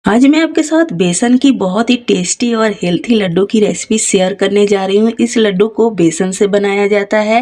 आज मैं आपके साथ बेसन की बहुत ही टेस्टी और हेल्थी लड्डू की रेसिपी शेयर करने जा रही हूँ। इस लड्डू को बेसन से बनाया जाता है।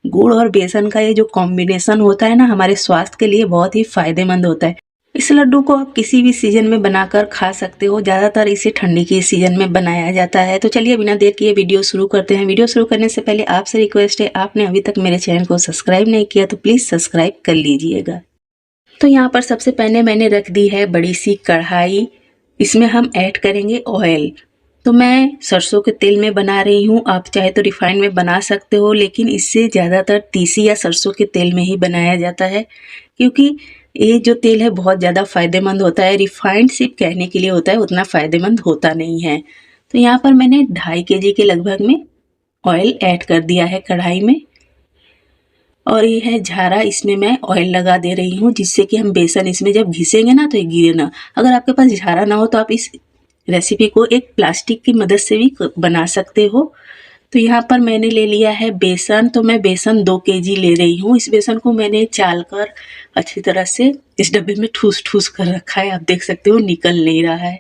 गुड़ और बेसन का ये जो कॉम्बिनेशन होता है ना, हमारे स्वास्थ्य के लिए बहुत ही फायदेमंद होता है। इस लड्डू को आप किसी भी सीजन में बनाकर खा सकते हो। ज़्यादातर इसे ठंडी के सीजन में बनाया जाता है। तो चलिए बिना देर किए वीडियो शुरू करते हैं। वीडियो शुरू करने से पहले आपसे रिक्वेस्ट है, आपने अभी तक मेरे चैनल को सब्सक्राइब नहीं किया तो प्लीज़ सब्सक्राइब कर लीजिएगा। तो यहाँ पर सबसे पहले मैंने रख दी है बड़ी सी कढ़ाई। इसमें हम ऐड करेंगे ऑयल। तो मैं सरसों के तेल में बना रही हूँ। आप चाहे तो रिफाइंड में बना सकते हो, लेकिन इससे ज़्यादातर तीसी या सरसों के तेल में ही बनाया जाता है, क्योंकि ये जो तेल है बहुत ज़्यादा फ़ायदेमंद होता है। रिफाइंड सिर्फ कहने के लिए होता है, उतना फ़ायदेमंद होता नहीं है। तो यहाँ पर मैंने 2.5 kg के लगभग में ऑयल ऐड कर दिया है कढ़ाई में। और ये है झारा, इसमें मैं ऑयल लगा दे रही हूँ, जिससे कि हम बेसन इसमें जब घिसेंगे ना तो ये गिरे ना। अगर आपके पास झारा ना हो तो आप इस रेसिपी को एक प्लास्टिक की मदद से भी बना सकते हो। तो यहाँ पर मैंने ले लिया है बेसन। तो मैं बेसन 2 kg ले रही हूँ। इस बेसन को मैंने चाल कर अच्छी तरह से इस डब्बे में ठूस ठूस कर रखा है। आप देख सकते हो निकल नहीं रहा है।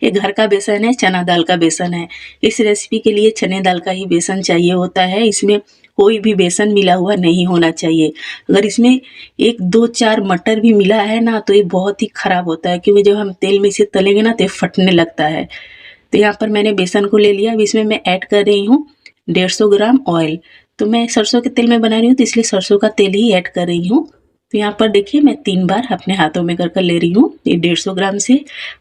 ये घर का बेसन है, चना दाल का बेसन है। इस रेसिपी के लिए चने दाल का ही बेसन चाहिए होता है। इसमें कोई भी बेसन मिला हुआ नहीं होना चाहिए। अगर इसमें 1, 2, 4 मटर भी मिला है ना तो ये बहुत ही ख़राब होता है, क्योंकि जब हम तेल में इसे तलेंगे ना तो ये फटने लगता है। तो यहाँ पर मैंने बेसन को ले लिया। अब इसमें मैं ऐड कर रही हूँ 150 ग्राम ऑयल। तो मैं सरसों के तेल में बना रही हूँ, तो इसलिए सरसों का तेल ही ऐड कर रही हूँ। तो यहाँ पर देखिए मैं 3 बार अपने हाथों में कर ले रही हूँ। ये 150 ग्राम से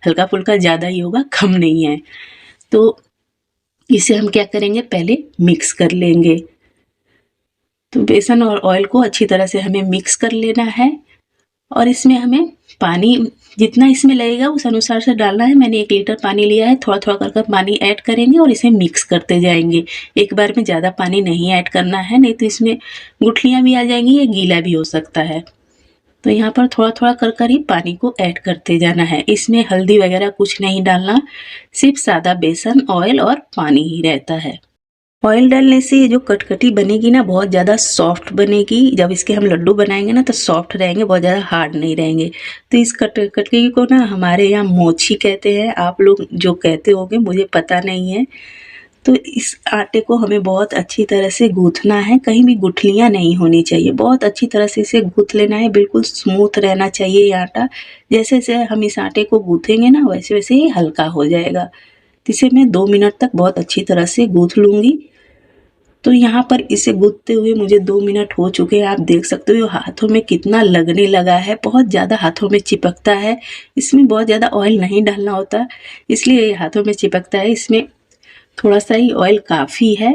हल्का फुल्का ज़्यादा ही होगा, कम नहीं है। तो इसे हम क्या करेंगे, पहले मिक्स कर लेंगे। तो बेसन और ऑयल को अच्छी तरह से हमें मिक्स कर लेना है। और इसमें हमें पानी जितना इसमें लगेगा उस अनुसार से डालना है। मैंने 1 लीटर पानी लिया है। थोड़ा थोड़ा कर पानी ऐड करेंगे और इसे मिक्स करते जाएंगे। एक बार में ज़्यादा पानी नहीं ऐड करना है, नहीं तो इसमें गुठलियाँ भी आ जाएंगी, या गीला भी हो सकता है। तो यहाँ पर थोड़ा थोड़ा कर ही पानी को ऐड करते जाना है। इसमें हल्दी वगैरह कुछ नहीं डालना, सिर्फ सादा बेसन, ऑयल और पानी ही रहता है। ऑयल डालने से ये जो कटकटी बनेगी ना बहुत ज़्यादा सॉफ्ट बनेगी। जब इसके हम लड्डू बनाएंगे ना तो सॉफ्ट रहेंगे, बहुत ज़्यादा हार्ड नहीं रहेंगे। तो इस कटकटी को ना हमारे यहाँ मोची कहते हैं, आप लोग जो कहते होंगे मुझे पता नहीं है। तो इस आटे को हमें बहुत अच्छी तरह से गूँथना है, कहीं भी गुठलियाँ नहीं होनी चाहिए। बहुत अच्छी तरह से इसे गूँथ लेना है, बिल्कुल स्मूथ रहना चाहिए ये आटा। जैसे जैसे हम इस आटे को गूँथेंगे ना वैसे वैसे ये हल्का हो जाएगा। तो इसे मैं 2 मिनट तक बहुत अच्छी तरह से गूँथ लूँगी। तो यहाँ पर इसे गूँथते हुए मुझे 2 मिनट हो चुके हैं। आप देख सकते हो हाथों में कितना लगने लगा है, बहुत ज़्यादा हाथों में चिपकता है। इसमें बहुत ज़्यादा ऑयल नहीं डालना होता, इसलिए ये हाथों में चिपकता है। इसमें थोड़ा-सा ही ऑयल काफ़ी है।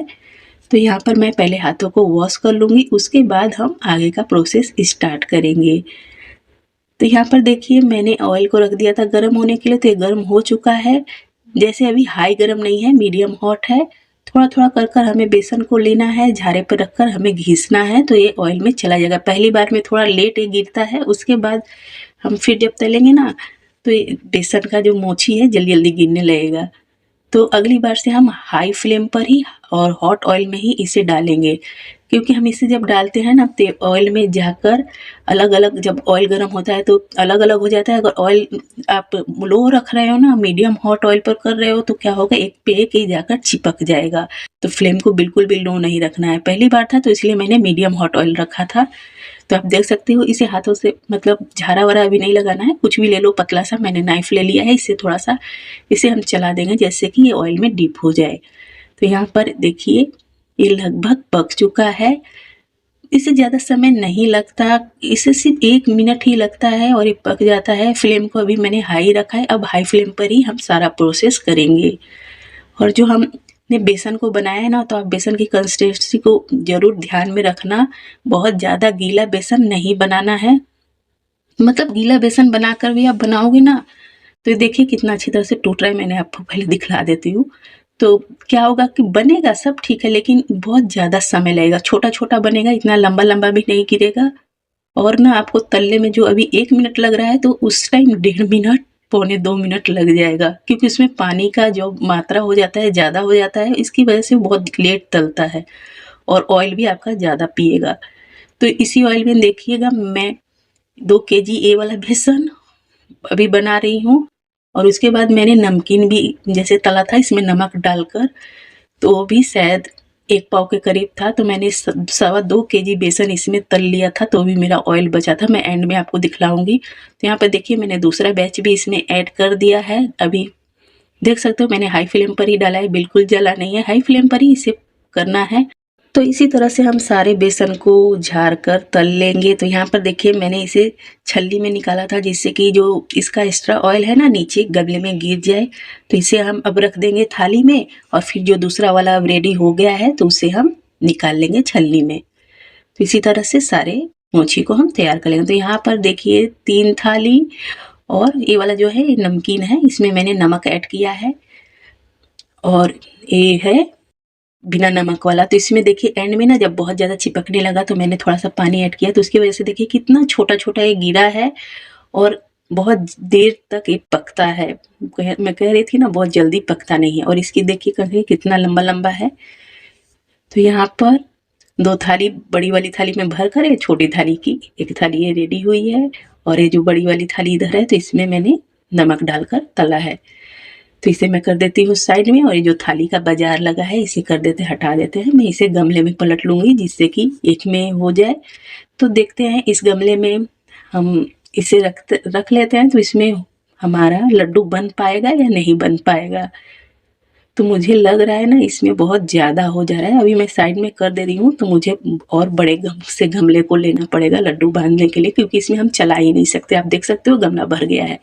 तो यहाँ पर मैं पहले हाथों को वॉश कर लूँगी, उसके बाद हम आगे का प्रोसेस स्टार्ट करेंगे। तो यहाँ पर देखिए मैंने ऑयल को रख दिया था गर्म होने के लिए, तो ये गर्म हो चुका है। जैसे अभी हाई गर्म नहीं है, मीडियम हॉट है। थोड़ा-थोड़ा कर हमें बेसन को लेना है, झारे पर रखकर हमें घिसना है, तो ये ऑयल में चला जाएगा। पहली बार में थोड़ा लेट ये गिरता है, उसके बाद हम फिर जब तलेंगे ना तो ये बेसन का जो मोची है जल्दी-जल्दी गिरने लगेगा। तो अगली बार से हम हाई फ्लेम पर ही और हॉट ऑयल में ही इसे डालेंगे, क्योंकि हम इसे जब डालते हैं ना तो ऑयल में जाकर अलग-अलग, जब ऑयल गर्म होता है तो अलग-अलग हो जाता है। अगर ऑयल आप लो रख रहे हो ना, मीडियम हॉट ऑयल पर कर रहे हो, तो क्या होगा, एक पे एक ही जाकर चिपक जाएगा। तो फ्लेम को बिल्कुल भी लो नहीं रखना है। पहली बार था तो इसलिए मैंने मीडियम हॉट ऑयल रखा था। तो आप देख सकते हो इसे हाथों से, मतलब झारा वारा अभी नहीं लगाना है, कुछ भी ले लो पतला सा। मैंने नाइफ ले लिया है, इससे थोड़ा सा इसे हम चला देंगे जैसे कि ये ऑयल में डीप हो जाए। तो यहाँ पर देखिए ये लगभग पक चुका है। इसे ज़्यादा समय नहीं लगता, इसे सिर्फ 1 मिनट ही लगता है और ये पक जाता है। फ्लेम को अभी मैंने हाई रखा है। अब हाई फ्लेम पर ही हम सारा प्रोसेस करेंगे। और जो हमने बेसन को बनाया है ना, तो आप बेसन की कंसिस्टेंसी को ज़रूर ध्यान में रखना। बहुत ज़्यादा गीला बेसन नहीं बनाना है, मतलब गीला बेसन बनाकर भी आप बनाओगे ना तो ये देखिए कितना अच्छी तरह से टूट रहा है। मैंने आपको पहले दिखला देती हूँ। तो क्या होगा कि बनेगा सब ठीक है, लेकिन बहुत ज़्यादा समय लगेगा। छोटा-छोटा बनेगा, इतना लंबा-लंबा भी नहीं गिरेगा। और ना आपको तलने में जो अभी 1 मिनट लग रहा है, तो उस टाइम 1.5 मिनट, पौने 2 मिनट लग जाएगा, क्योंकि उसमें पानी का जो मात्रा हो जाता है, ज़्यादा हो जाता है। इसकी वजह से बहुत लेट तलता है और ऑयल भी आपका ज़्यादा पिएगा। तो इसी ऑयल में देखिएगा मैं 2 kg ये वाला बेसन अभी बना रही हूँ। और उसके बाद मैंने नमकीन भी जैसे तला था इसमें नमक डालकर, तो वो भी शायद 1 पाव के करीब था, तो मैंने 2.25 केजी बेसन इसमें तल लिया था, तो भी मेरा ऑयल बचा था। मैं एंड में आपको दिखलाऊँगी। तो यहाँ पे देखिए मैंने दूसरा बैच भी इसमें ऐड कर दिया है। अभी देख सकते हो मैंने हाई फ्लेम पर ही डाला है, बिल्कुल जला नहीं है, हाई फ्लेम पर ही इसे करना है। तो इसी तरह से हम सारे बेसन को झाड़ कर तल लेंगे। तो यहाँ पर देखिए मैंने इसे छल्ली में निकाला था, जिससे कि जो इसका एक्स्ट्रा ऑयल है ना नीचे गमले में गिर जाए। तो इसे हम अब रख देंगे थाली में, और फिर जो दूसरा वाला अब रेडी हो गया है तो उसे हम निकाल लेंगे छलनी में। तो इसी तरह से सारे मोची को हम तैयार कर लेंगे। तो यहाँ पर देखिए 3 थाली, और ये वाला जो है ये नमकीन है, इसमें मैंने नमक ऐड किया है, और ये है बिना नमक वाला। तो इसमें देखिए एंड में ना जब बहुत ज़्यादा चिपकने लगा तो मैंने थोड़ा सा पानी ऐड किया, तो उसकी वजह से देखिए कितना छोटा छोटा ये गिरा है, और बहुत देर तक ये पकता है। मैं कह रही थी ना बहुत जल्दी पकता नहीं है। और इसकी देखिए कहीं कितना लंबा लंबा है। तो यहाँ पर 2 थाली बड़ी वाली थाली में भर कर, छोटी थाली की 1 थाली ये रेडी हुई है, और ये जो बड़ी वाली थाली इधर है तो इसमें मैंने नमक डालकर तला है। तो इसे मैं कर देती हूँ साइड में, और ये जो थाली का बाजार लगा है इसे कर देते हटा देते हैं। मैं इसे गमले में पलट लूँगी जिससे कि एक में हो जाए। तो देखते हैं इस गमले में हम इसे रख लेते हैं, तो इसमें हमारा लड्डू बन पाएगा या नहीं बन पाएगा। तो मुझे लग रहा है ना इसमें बहुत ज़्यादा हो जा रहा है। अभी मैं साइड में कर दे रही हूँ, तो मुझे और बड़े गमले को लेना पड़ेगा लड्डू बांधने के लिए, क्योंकि इसमें हम चला ही नहीं सकते। आप देख सकते हो गमला भर गया है।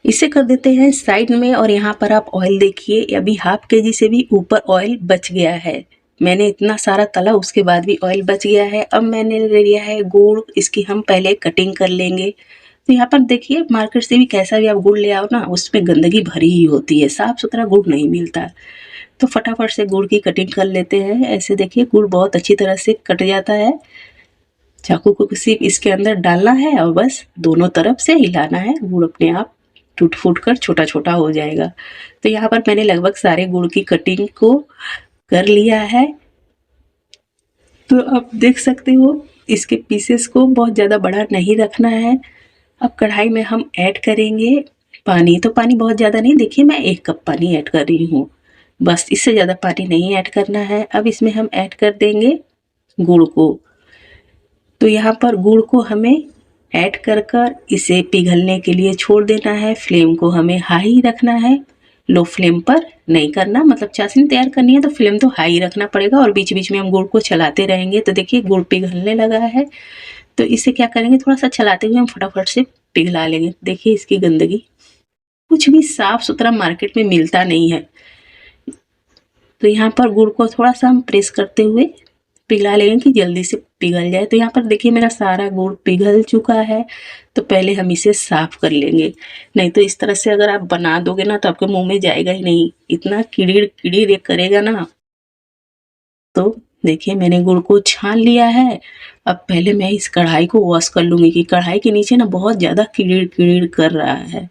इसे कर देते हैं साइड में, और यहाँ पर आप ऑयल देखिए, अभी ½ केजी से भी ऊपर ऑयल बच गया है। मैंने इतना सारा तला उसके बाद भी ऑयल बच गया है। अब मैंने ले लिया है गुड़, इसकी हम पहले कटिंग कर लेंगे। तो यहाँ पर देखिए मार्केट से भी कैसा भी आप गुड़ ले आओ ना, उसमें गंदगी भरी ही होती है, साफ सुथरा गुड़ नहीं मिलता। तो फटाफट से गुड़ की कटिंग कर लेते हैं। ऐसे देखिए गुड़ बहुत अच्छी तरह से कट जाता है। चाकू को सिर्फ इसके अंदर डालना है और बस दोनों तरफ से हिलाना है, गुड़ अपने आप टूट फूट कर छोटा छोटा हो जाएगा। तो यहाँ पर मैंने लगभग सारे गुड़ की कटिंग को कर लिया है। तो अब देख सकते हो इसके पीसेस को बहुत ज़्यादा बड़ा नहीं रखना है। अब कढ़ाई में हम ऐड करेंगे पानी। तो पानी बहुत ज़्यादा नहीं, देखिए मैं 1 कप पानी ऐड कर रही हूँ, बस इससे ज़्यादा पानी नहीं ऐड करना है। अब इसमें हम ऐड कर देंगे गुड़ को। तो यहाँ पर गुड़ को हमें ऐड कर इसे पिघलने के लिए छोड़ देना है। फ्लेम को हमें हाई रखना है, लो फ्लेम पर नहीं करना। मतलब चाशनी तैयार करनी है तो फ्लेम तो हाई रखना पड़ेगा, और बीच बीच में हम गुड़ को चलाते रहेंगे। तो देखिए गुड़ पिघलने लगा है, तो इसे क्या करेंगे थोड़ा सा चलाते हुए हम फटाफट से पिघला लेंगे। देखिए इसकी गंदगी, कुछ भी साफ सुथरा मार्केट में मिलता नहीं है। तो यहाँ पर गुड़ को थोड़ा सा हम प्रेस करते हुए पिघला लेंगे कि जल्दी से पिघल जाए। तो यहाँ पर देखिए मेरा सारा गुड़ पिघल चुका है। तो पहले हम इसे साफ कर लेंगे, नहीं तो इस तरह से अगर आप बना दोगे ना तो आपके मुंह में जाएगा ही नहीं, इतना किड़ीर किड़ीर करेगा ना। तो देखिए मैंने गुड़ को छान लिया है। अब पहले मैं इस कढ़ाई को वॉश कर लूँगी कि कढ़ाई के नीचे ना बहुत ज़्यादा किड़ीर किड़ीर कर रहा है।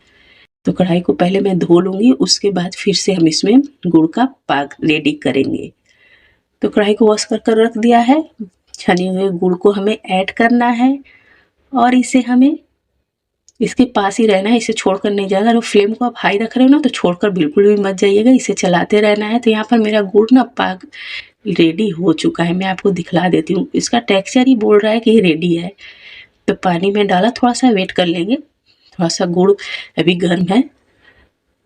तो कढ़ाई को पहले मैं धो लूँगी, उसके बाद फिर से हम इसमें गुड़ का पाक रेडी करेंगे। तो कढ़ाई को वॉश कर रख दिया है। छने हुए गुड़ को हमें ऐड करना है, और इसे हमें इसके पास ही रहना है, इसे छोड़कर नहीं जाएगा। और फ्लेम को आप हाई रख रहे हो ना तो छोड़कर बिल्कुल भी मत जाइएगा, इसे चलाते रहना है। तो यहाँ पर मेरा गुड़ ना पाक रेडी हो चुका है, मैं आपको दिखला देती हूँ। इसका टेक्सचर ही बोल रहा है कि ये रेडी है। तो पानी में डाला, थोड़ा सा वेट कर लेंगे, थोड़ा सा गुड़ अभी गर्म है।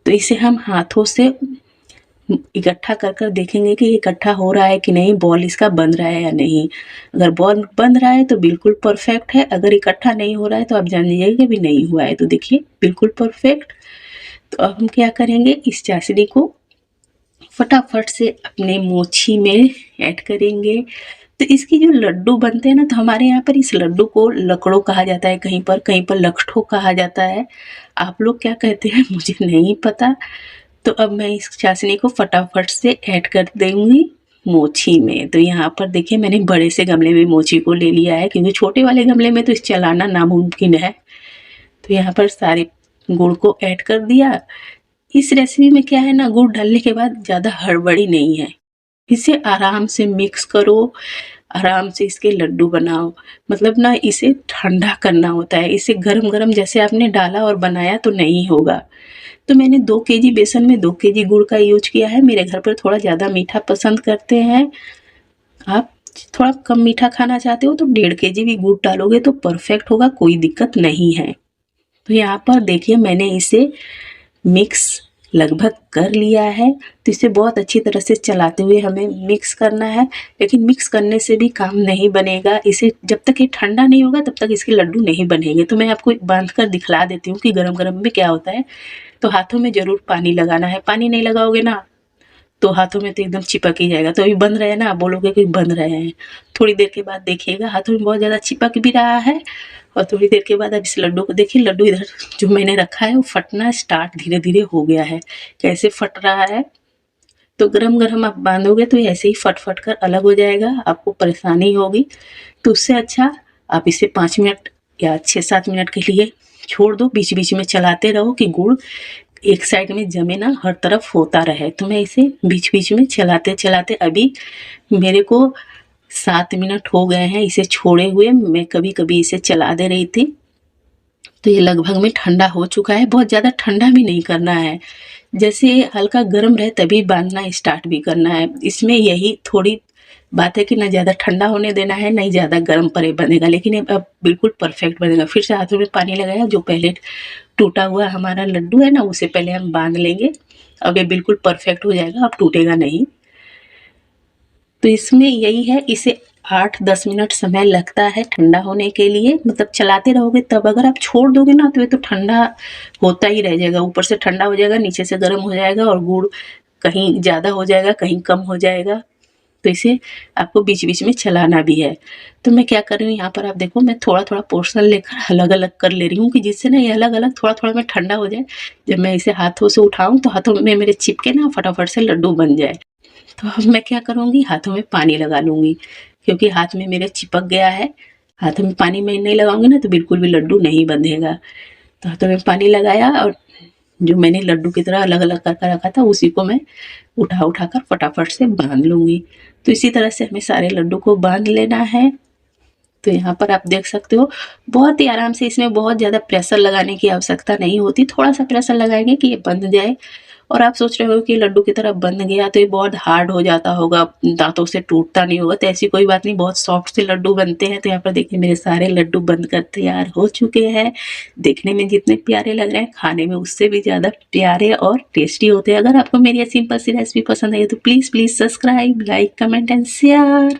तो इसे हम हाथों से इकट्ठा कर देखेंगे कि इकट्ठा हो रहा है कि नहीं, बॉल इसका बन रहा है या नहीं। अगर बॉल बन रहा है तो बिल्कुल परफेक्ट है, अगर इकट्ठा नहीं हो रहा है तो आप जान लीजिएगा कि अभी नहीं हुआ है। तो देखिए बिल्कुल परफेक्ट। तो अब हम क्या करेंगे, इस चाशनी को फटाफट से अपने मोची में ऐड करेंगे। तो इसकी जो लड्डू बनते हैं ना, तो हमारे यहाँ पर इस लड्डू को लकड़ो कहा जाता है, कहीं पर लखठो कहा जाता है। आप लोग क्या कहते हैं मुझे नहीं पता। तो अब मैं इस चाशनी को फटाफट से ऐड कर दूंगी मोची में। तो यहाँ पर देखिए मैंने बड़े से गमले में मोची को ले लिया है, क्योंकि छोटे वाले गमले में तो इस चलाना नामुमकिन है। तो यहाँ पर सारे गुड़ को ऐड कर दिया। इस रेसिपी में क्या है ना, गुड़ डालने के बाद ज़्यादा हड़बड़ी नहीं है, इसे आराम से मिक्स करो, आराम से इसके लड्डू बनाओ। मतलब ना इसे ठंडा करना होता है, इसे गरम गरम जैसे आपने डाला और बनाया तो नहीं होगा। तो मैंने 2 केजी बेसन में 2 केजी गुड़ का यूज किया है। मेरे घर पर थोड़ा ज़्यादा मीठा पसंद करते हैं। आप थोड़ा कम मीठा खाना चाहते हो तो 1.5 केजी भी गुड़ डालोगे तो परफेक्ट होगा, कोई दिक्कत नहीं है। तो यहाँ पर देखिए मैंने इसे मिक्स लगभग कर लिया है। तो इसे बहुत अच्छी तरह से चलाते हुए हमें मिक्स करना है, लेकिन मिक्स करने से भी काम नहीं बनेगा। इसे जब तक ये ठंडा नहीं होगा तब तक इसके लड्डू नहीं बनेंगे। तो मैं आपको बांध कर दिखला देती हूँ कि गरम-गरम में क्या होता है। तो हाथों में ज़रूर पानी लगाना है, पानी नहीं लगाओगे ना तो हाथों में तो एकदम चिपक ही जाएगा। तो अभी बंद रहे ना, आप बोलोगे कि बंद रहे हैं। थोड़ी देर के बाद देखिएगा हाथों में बहुत ज़्यादा चिपक भी रहा है, और थोड़ी देर के बाद अब इस लड्डू को देखिए, लड्डू इधर जो मैंने रखा है वो फटना स्टार्ट धीरे-धीरे हो गया है। कैसे फट रहा है, तो गरम-गरम आप बांधोगे तो ये ऐसे ही फट-फट कर अलग हो जाएगा, आपको परेशानी होगी। तो उससे अच्छा आप इसे 5 मिनट या 6-7 मिनट के लिए छोड़ दो, बीच-बीच में चलाते रहो कि गुड़ एक साइड में जमे ना, हर तरफ होता रहे। तो मैं इसे बीच-बीच में चलाते-चलाते अभी मेरे को 7 मिनट हो गए हैं इसे छोड़े हुए। मैं कभी-कभी इसे चला दे रही थी। तो ये लगभग में ठंडा हो चुका है, बहुत ज़्यादा ठंडा भी नहीं करना है। जैसे हल्का गर्म रहे तभी बांधना स्टार्ट भी करना है। इसमें यही थोड़ी बात है कि ना ज़्यादा ठंडा होने देना है, ना ही ज़्यादा गर्म पर ये बनेगा, लेकिन ये अब बिल्कुल परफेक्ट बनेगा। फिर से हाथों में पानी लगाया, जो पहले टूटा हुआ हमारा लड्डू है ना उसे पहले हम बांध लेंगे। अब ये बिल्कुल परफेक्ट हो जाएगा, अब टूटेगा नहीं। तो इसमें यही है, इसे 8-10 मिनट समय लगता है ठंडा होने के लिए। मतलब चलाते रहोगे तब, अगर आप छोड़ दोगे ना तो ये तो ठंडा होता ही रह जाएगा, ऊपर से ठंडा हो जाएगा, नीचे से गर्म हो जाएगा, और गुड़ कहीं ज़्यादा हो जाएगा, कहीं कम हो जाएगा। तो इसे आपको बीच-बीच में चलाना भी है। तो मैं क्या कर रही हूँ यहाँ पर, आप देखो मैं थोड़ा-थोड़ा पोर्शन लेकर अलग-अलग कर ले रही हूँ कि जिससे ना ये अलग-अलग थोड़ा-थोड़ा में ठंडा हो जाए। जब मैं इसे हाथों से उठाऊँ तो हाथों में मेरे चिपके ना फटाफट से लड्डू बन जाए। तो अब मैं क्या करूँगी, हाथों में पानी लगा लूँगी, क्योंकि हाथ में मेरे चिपक गया है। हाथों में पानी मैं नहीं लगाऊँगी ना तो बिल्कुल भी लड्डू नहीं बंधेगा। तो हाथों में पानी लगाया, और जो मैंने लड्डू की तरह अलग-अलग करके रखा था उसी को मैं उठा-उठा कर फटाफट से बांध लूँगी। तो इसी तरह से हमें सारे लड्डू को बांध लेना है। तो यहाँ पर आप देख सकते हो बहुत ही आराम से, इसमें बहुत ज़्यादा प्रेशर लगाने की आवश्यकता नहीं होती। थोड़ा-सा प्रेशर लगाएँगे कि ये बंध जाए। और आप सोच रहे हो कि लड्डू की तरह बंध गया तो ये बहुत हार्ड हो जाता होगा, दाँतों से टूटता नहीं होगा, तो ऐसी कोई बात नहीं, बहुत सॉफ्ट से लड्डू बनते हैं। तो यहाँ पर देखिए मेरे सारे लड्डू बन कर तैयार हो चुके हैं। देखने में जितने प्यारे लग रहे हैं, खाने में उससे भी ज़्यादा प्यारे और टेस्टी होते हैं। अगर आपको मेरी ये सिंपल सी रेसिपी पसंद आई है तो please subscribe, like, comment and share.